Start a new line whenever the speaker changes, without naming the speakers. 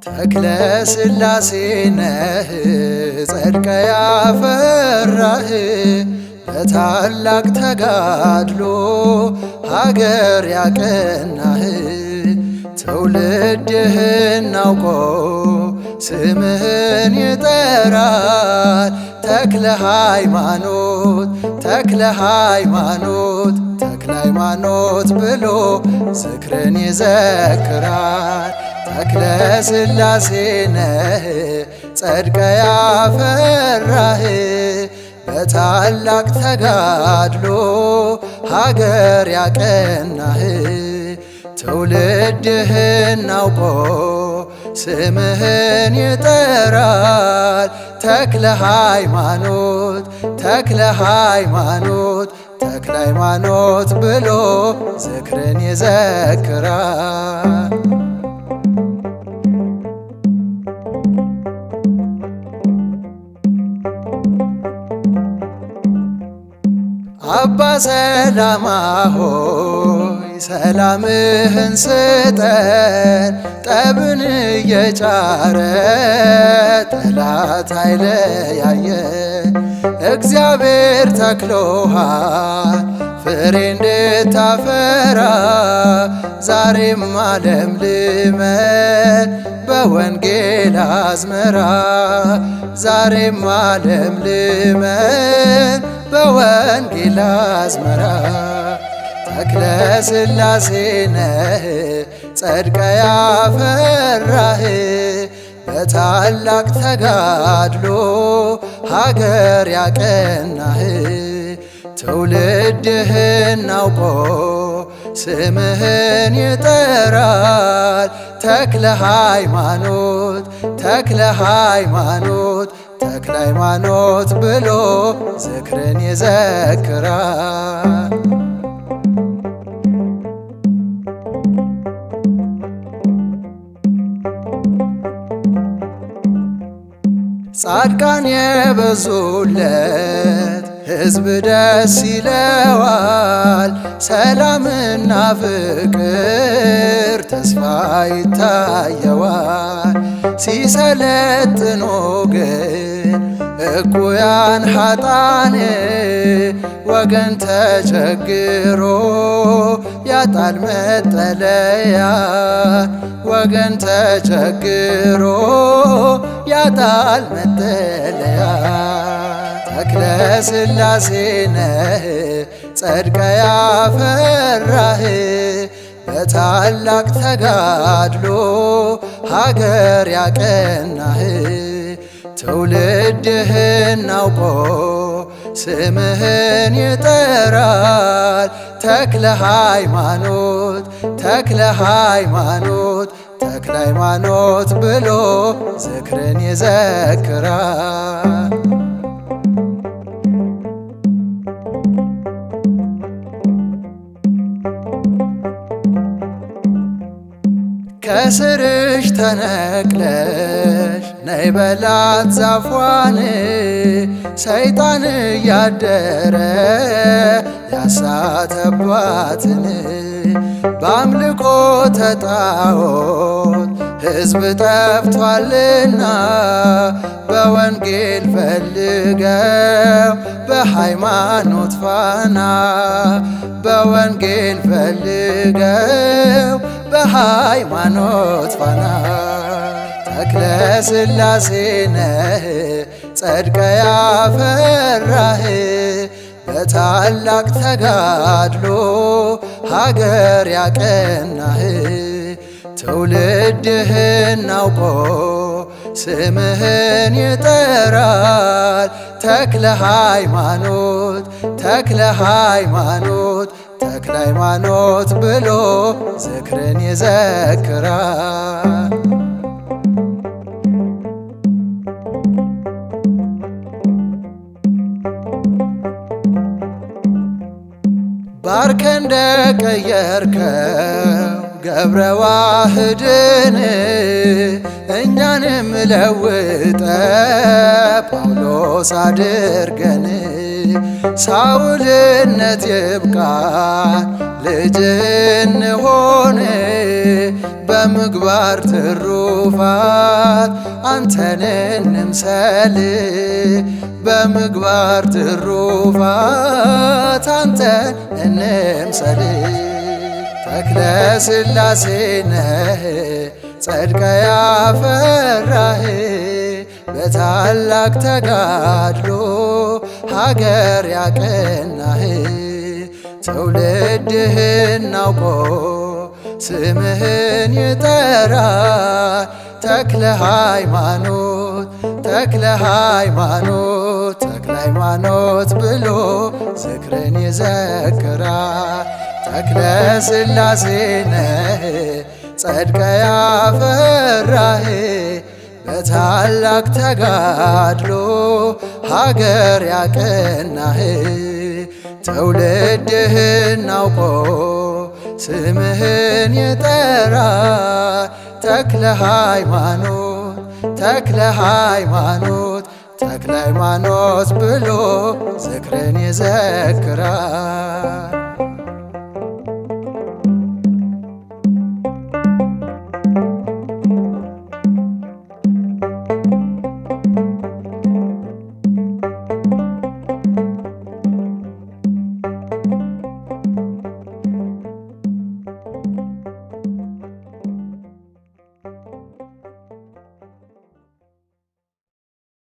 ተክለ ሥላሴ ነህ ጸድቀ ያፈራህ በታላቅ ተጋድሎ ሀገር ያቀናህ ትውልድህን አውቆ ስምህን ይጠራል ተክለ ሃይማኖት ተክለ ሃይማኖት ተክለ ሃይማኖት ብሎ ዝክርን ይዘክራል። ተክለ ሥላሴ ነህ ጸድቀ ያፈራህ በታላቅ ተጋድሎ ሀገር ያቀናህ ትውልድህን አውቆ ስምህን ይጠራል ተክለ ሃይማኖት ተክለ ሃይማኖት ተክለ ሃይማኖት ብሎ ዝክርን ይዘክራል። አባ ሰላማ ሆይ ሰላምህን ስጠን ጠብን እየጫረ ጠላት አይለያየን እግዚአብሔር ተክሎሃል ፍሬ እንድታፈራ ዛሬም አለምልመን በወንጌል አዝመራ ዛሬም አለምልመን በወንጌል አዝመራ ተክለ ሥላሴ ነህ ጸድቀ ያፈራህ በታላቅ ተጋድሎ ሀገር ያቀናህ ትውልድህን አውቆ ስምህን ይጠራል ተክለ ሃይማኖት ተክለ ሃይማኖት ተክለ ሃይማኖት ብሎ ዝክርን ይዘክራል። ጻድቃን የበዙለት ሕዝብ ደስ ይለዋል ሰላምና ፍቅር ተስፋ ይታየዋል ሲሰለጥኑ ግን እኩያን ኃጣን ወገን ተቸግሮ ያጣል መጠለያ ወገን ተቸግሮ ያጣል መጠለያ ተክለ ሥላሴ ነህ ጸድቀ ያፈራህ በታላቅ ተጋድሎ ሀገር ያቀናህ ትውልድህን አውቆ ስምህን ይጠራል ተክለ ሃይማኖት ተክለ ሃይማኖት ተክለ ሃይማኖት ብሎ ዝክርን ይዘክራል። ከስርሽ ተነቅለሽ ነይ በላት ዛፏን ሰይጣን እያደረ ያሳተባትን በአምልኮ ተጣዖት ሕዝብ ጠፍቷልና በወንጌል ፈልገው በሃይማኖት ፋና በወንጌል ፈልገው በሃይማኖት ፋና ተክለ ሥላሴ ነህ ጸድቀ ያፈራህ በታላቅ ተጋድሎ ሀገር ያቀናህ ትውልድህን አውቆ ስምህን ይጠራል ተክለ ሃይማኖት ተክለ ሃይማኖት ተክለ ሃይማኖት ብሎ ዝክርን ይዘክራል። ባርከ እንደቀየርከው ገብረ ዋህድን እኛንም ለውጠ ጳውሎስ አድርገን። ሳውልነት ይብቃን ልጅ እንሆን በምግባር ትሩፋት አንተን እንምሰል በምግባር ትሩፋት አንተን እንምሰል። ተክለ ሥላሴ ነህ ጸድቀ ያፈራህ በታላቅ ተጋድሎ ሀገር ያቀናህ። ትውልድህን አውቆ ስምህን ይጠራል ተክለ ሃይማኖት ተክለ ሃይማኖት ተክለ ሃይማኖት ብሎ ዝክርን ይዘክራል። ተክለ ሥላሴ ነህ ጸድቀ ያፈራህ በታላቅ ተጋድሎ ሀገር ያቀናህ። ትውልድህን አውቆ ስምህን ይጠራል ተክለ ሃይማኖት ተክለ ሃይማኖት ተክለ ሃይማኖት ብሎ ዝክርን ይዘክራል።